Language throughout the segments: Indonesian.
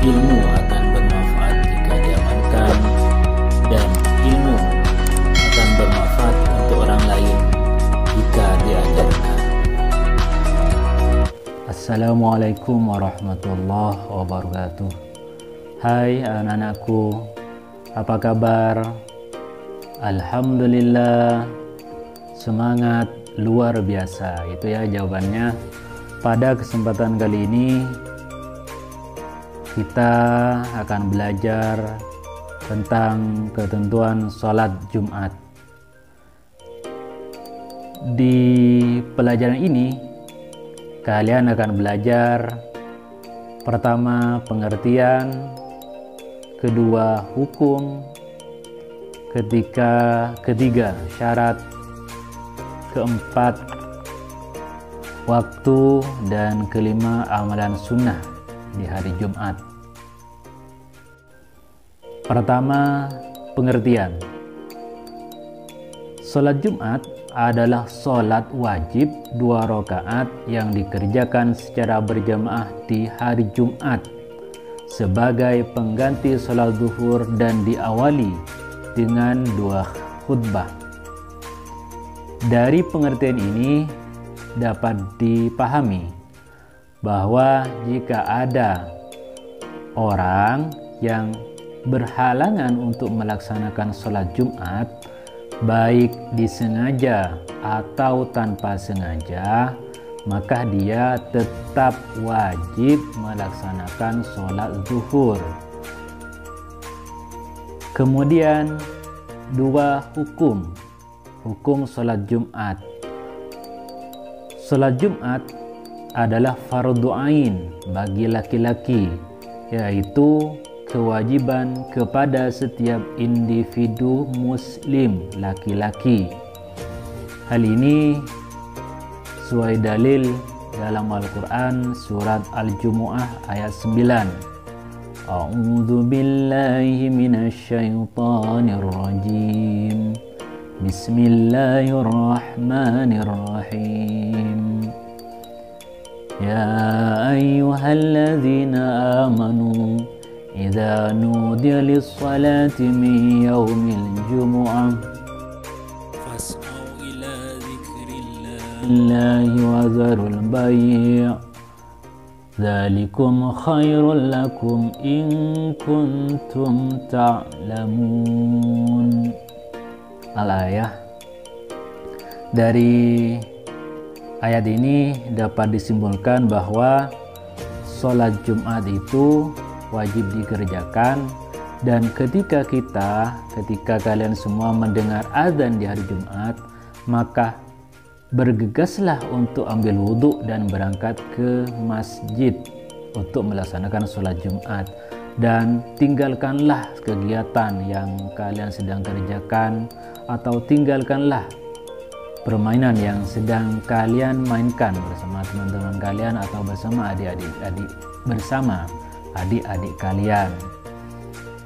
ilmu akan bermanfaat jika diamalkan, dan ilmu akan bermanfaat untuk orang lain jika diajarkan. Assalamualaikum warahmatullahi wabarakatuh. Hai anak-anakku, apa kabar? Alhamdulillah, semangat luar biasa. Itu ya jawabannya. Pada kesempatan kali ini kita akan belajar tentang ketentuan sholat Jumat. Di pelajaran ini kalian akan belajar pertama pengertian, kedua hukum, ketiga syarat, keempat waktu, dan kelima amalan sunnah di hari Jumat. Pertama, pengertian. Sholat Jumat adalah sholat wajib 2 rakaat yang dikerjakan secara berjamaah di hari Jumat sebagai pengganti sholat zuhur dan diawali dengan 2 khutbah. Dari pengertian ini dapat dipahami bahwa jika ada orang yang berhalangan untuk melaksanakan sholat Jumat, baik disengaja atau tanpa sengaja, maka dia tetap wajib melaksanakan sholat zuhur. Kemudian 2 hukum sholat Jumat. Sholat Jumat adalah fardu ain bagi laki-laki, yaitu kewajiban kepada setiap individu muslim laki-laki. Hal ini sesuai dalil dalam Al-Quran surat Al-Jumu'ah ayat 9. A'udzu billahi minasyaitonir rajim. Bismillahirrahmanirrahim. Ya ayyuhalladzina amanu idza nudiya lis-salati min yaumil jumu'ah fas'au ila dzikrillahi wa dzarul bai'. Dzalikum khairul lakum in kuntum ta'lamun. Al-ayah. Dari ayat ini dapat disimpulkan bahwa sholat Jumat itu wajib dikerjakan, dan ketika kalian semua mendengar azan di hari Jumat, maka bergegaslah untuk ambil wudhu dan berangkat ke masjid untuk melaksanakan sholat Jumat, dan tinggalkanlah kegiatan yang kalian sedang kerjakan, atau tinggalkanlah permainan yang sedang kalian mainkan bersama teman-teman kalian atau bersama adik-adik kalian.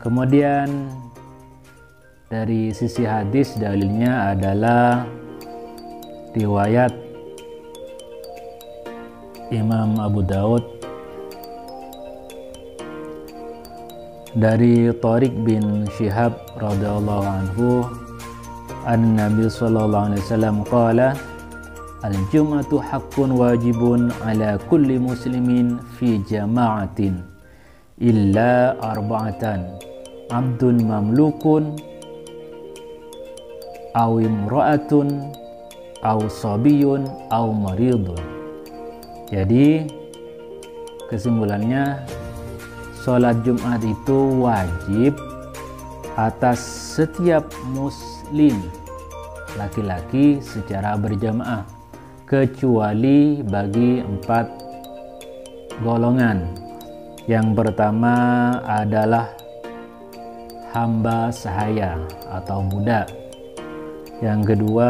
Kemudian dari sisi hadis, dalilnya adalah riwayat Imam Abu Daud dari Thariq bin Shihab radhiyallahu anhu, an-Nabi sallallahu alaihi wasallam qala, al-jum'atu haqqun wajibun ala kulli muslimin fi jama'atin illa arba'atan, abdun mamlukun aw imra'atun aw sabiyun aw maridun. Jadi kesimpulannya, sholat Jumat itu wajib atas setiap muslim laki-laki secara berjamaah, kecuali bagi 4 golongan. Yang pertama adalah hamba sahaya atau budak. Yang kedua,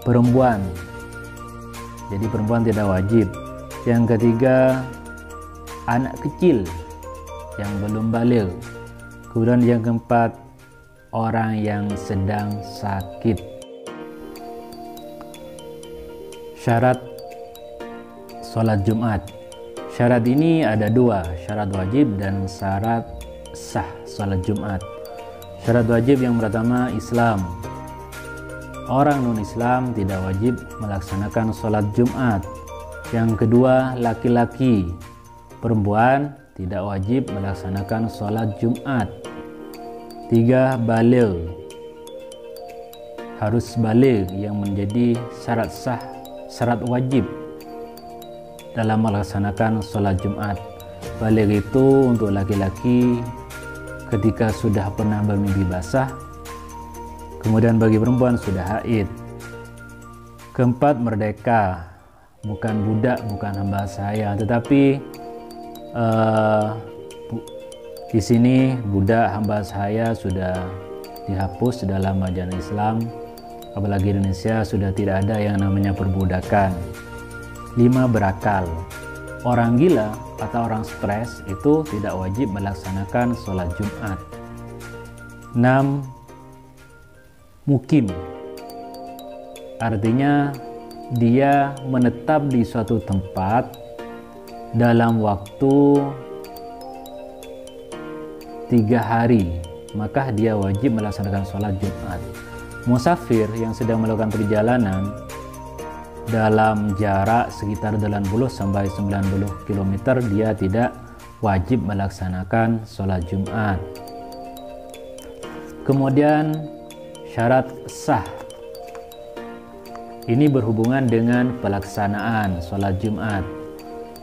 perempuan. Jadi perempuan tidak wajib. Yang ketiga, anak kecil yang belum baligh. Kemudian yang keempat, orang yang sedang sakit. Syarat sholat Jumat. Syarat ini ada dua, syarat wajib dan syarat sah sholat Jumat. Syarat wajib yang pertama Islam. Orang non-Islam tidak wajib melaksanakan sholat Jumat. Yang kedua laki-laki. Perempuan tidak wajib melaksanakan sholat Jumat. 3. Baligh. Harus baligh yang menjadi syarat sah, syarat wajib dalam melaksanakan sholat Jumat. Baligh itu untuk laki-laki ketika sudah pernah bermimpi basah, kemudian bagi perempuan sudah haid. Keempat, merdeka, bukan budak, bukan hamba sahaya, tetapi di sini budak hamba sahaya sudah dihapus dalam ajaran Islam, apalagi di Indonesia sudah tidak ada yang namanya perbudakan. 5. Berakal. Orang gila atau orang stres itu tidak wajib melaksanakan sholat Jumat. 6. Mukim. Artinya dia menetap di suatu tempat dalam waktu 3 hari, maka dia wajib melaksanakan sholat Jumat. Musafir yang sedang melakukan perjalanan dalam jarak sekitar 80 sampai 90 km, dia tidak wajib melaksanakan sholat Jumat. Kemudian syarat sah. Ini berhubungan dengan pelaksanaan sholat Jumat.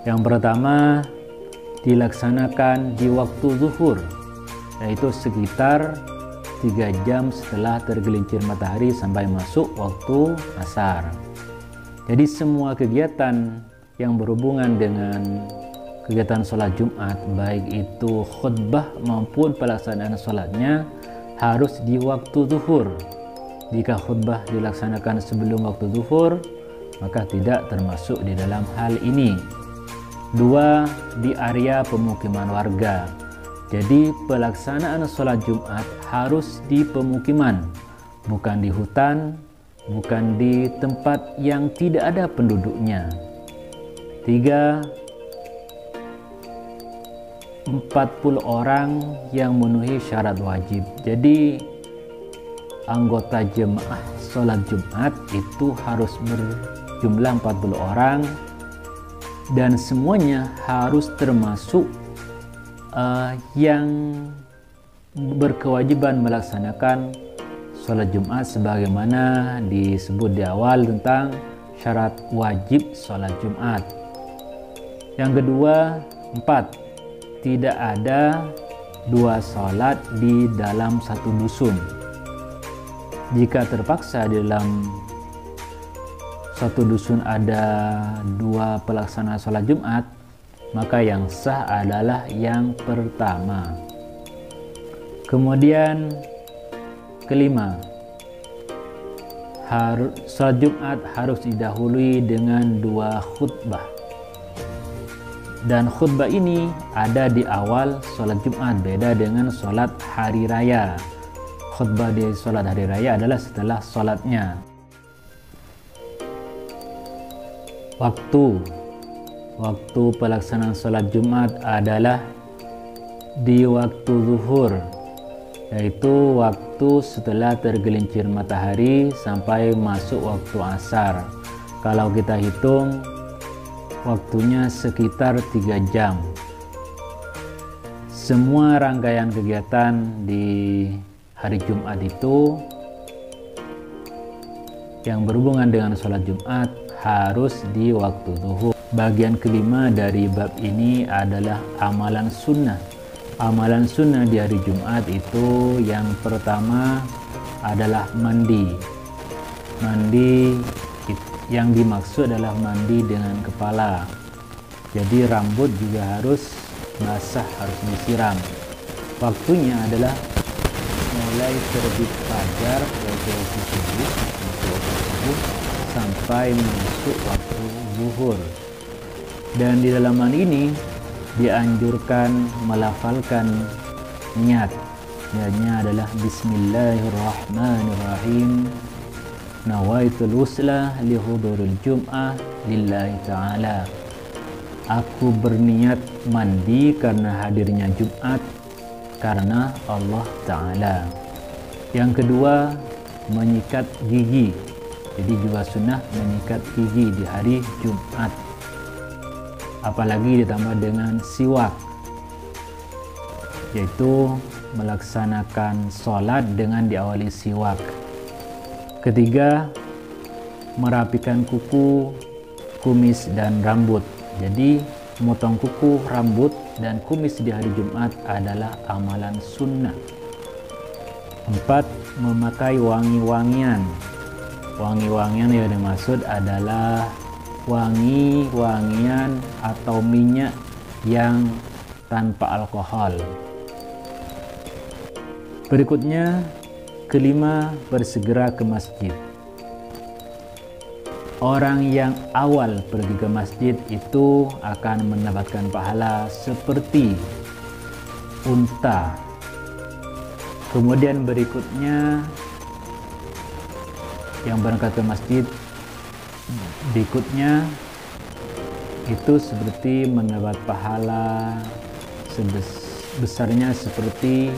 Yang pertama, dilaksanakan di waktu zuhur, yaitu sekitar 3 jam setelah tergelincir matahari sampai masuk waktu asar. Jadi semua kegiatan yang berhubungan dengan kegiatan sholat Jumat, baik itu khutbah maupun pelaksanaan sholatnya, harus di waktu zuhur. Jika khutbah dilaksanakan sebelum waktu zuhur, maka tidak termasuk di dalam hal ini. 2. Di area pemukiman warga. Jadi pelaksanaan sholat Jumat harus di pemukiman, bukan di hutan, bukan di tempat yang tidak ada penduduknya. 3. 40 orang yang memenuhi syarat wajib. Jadi anggota jemaah sholat Jumat itu harus berjumlah 40 orang dan semuanya harus termasuk yang berkewajiban melaksanakan sholat Jumat sebagaimana disebut di awal tentang syarat wajib sholat Jumat. Yang kedua, 4. Tidak ada 2 sholat di dalam satu dusun. Jika terpaksa di dalam satu dusun ada 2 pelaksana sholat Jumat, maka yang sah adalah yang pertama. Kemudian kelima, sholat Jumat harus didahului dengan 2 khutbah. Dan khutbah ini ada di awal sholat Jumat, beda dengan sholat hari raya. Khutbah di sholat hari raya adalah setelah sholatnya. Waktu pelaksanaan sholat Jumat adalah di waktu zuhur, yaitu waktu setelah tergelincir matahari sampai masuk waktu asar. Kalau kita hitung, waktunya sekitar 3 jam. Semua rangkaian kegiatan di hari Jumat itu yang berhubungan dengan sholat Jumat harus di waktu zuhur. Bagian kelima dari bab ini adalah amalan sunnah. Amalan sunnah di hari Jumat itu yang pertama adalah mandi. Mandi yang dimaksud adalah mandi dengan kepala. Jadi rambut juga harus basah, harus disiram. Waktunya adalah mulai terbit fajar yaitu waktu subuh sampai masuk waktu zuhur. Dan di dalam hal ini dianjurkan melafalkan niat. Niatnya adalah Bismillahirrahmanirrahim. Nawaitul uslah li huduril jum'ah lillahi ta'ala. Aku berniat mandi karena hadirnya Jumat karena Allah Ta'ala. Yang kedua, menyikat gigi. Jadi juga sunnah menyikat gigi di hari Jumat. Apalagi ditambah dengan siwak, yaitu melaksanakan sholat dengan diawali siwak. Ketiga, merapikan kuku, kumis, dan rambut. Jadi memotong kuku, rambut, dan kumis di hari Jumat adalah amalan sunnah. 4. Memakai wangi-wangian. Wangi-wangian yang dimaksud adalah wangi-wangian atau minyak yang tanpa alkohol. Berikutnya, kelima, bersegera ke masjid. Orang yang awal pergi ke masjid itu akan mendapatkan pahala seperti unta. Kemudian berikutnya, yang berangkat ke masjid berikutnya itu seperti mendapat pahala sebesarnya seperti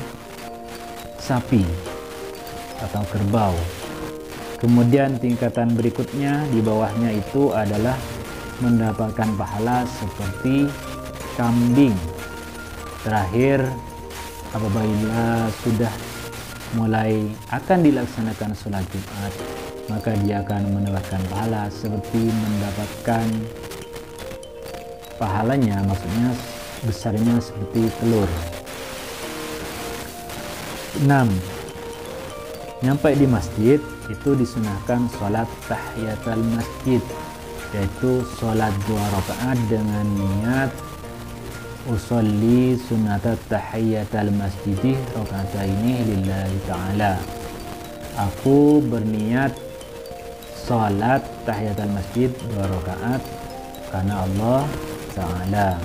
sapi atau kerbau. Kemudian tingkatan berikutnya di bawahnya itu adalah mendapatkan pahala seperti kambing. Terakhir, apabila sudah mulai akan dilaksanakan sholat Jumat, maka dia akan mendapatkan pahala seperti mendapatkan pahalanya, maksudnya besarnya seperti telur. 6. Nyampai di masjid itu disunahkan sholat tahiyatul masjid, yaitu sholat 2 rakaat dengan niat usolli sunnatat tahiyatul masjid raka'ataini lillahi ta'ala. Aku berniat sholat tahiyatul masjid 2 rakaat karena Allah Ta'ala.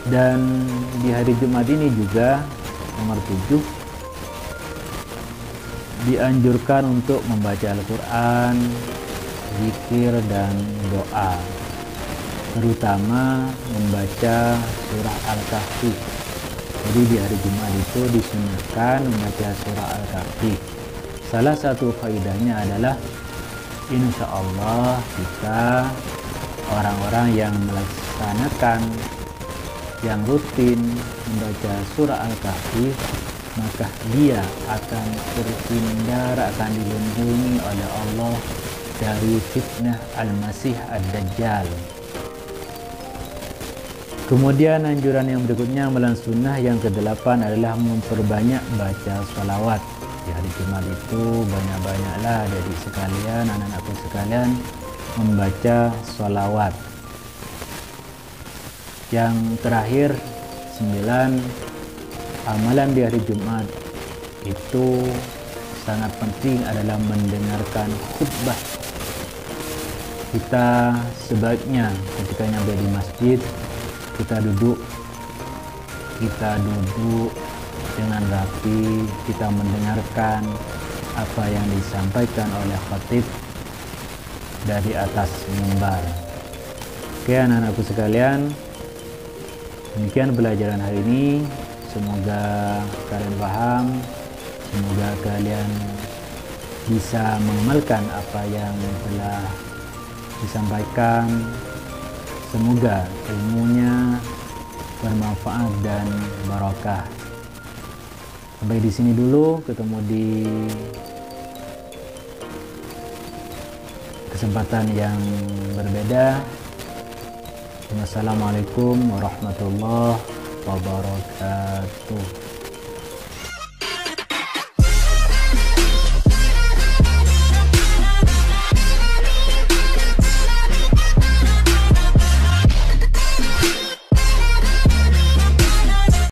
Dan di hari Jumat ini juga nomor 7 dianjurkan untuk membaca Al-Quran, zikir, dan doa, terutama membaca surah Al-Kahfi. Jadi di hari Jumat itu disunahkan membaca surah Al-Kahfi. Salah satu faedahnya adalah insya Allah kita orang-orang yang melaksanakan, yang rutin membaca surah Al-Kahfi, maka dia akan terhindar, akan dilindungi oleh Allah dari fitnah Al-Masih Ad-Dajjal. Kemudian anjuran yang berikutnya amalan sunnah yang ke-8 adalah memperbanyak baca sholawat. Di hari Jumat itu banyak-banyaklah adik sekalian, anak-anakku sekalian membaca sholawat. Yang terakhir 9, amalan di hari Jumat itu sangat penting adalah mendengarkan khutbah. Kita sebaiknya ketika nyampe di masjid kita duduk dengan rapi, kita mendengarkan apa yang disampaikan oleh khatib dari atas mimbar. Oke anak-anakku sekalian, demikian pelajaran hari ini. Semoga kalian paham, semoga kalian bisa mengamalkan apa yang telah disampaikan. Semoga ilmunya bermanfaat dan barokah. Sampai di sini dulu, ketemu di kesempatan yang berbeda. Wassalamualaikum warahmatullahi wabarakatuh.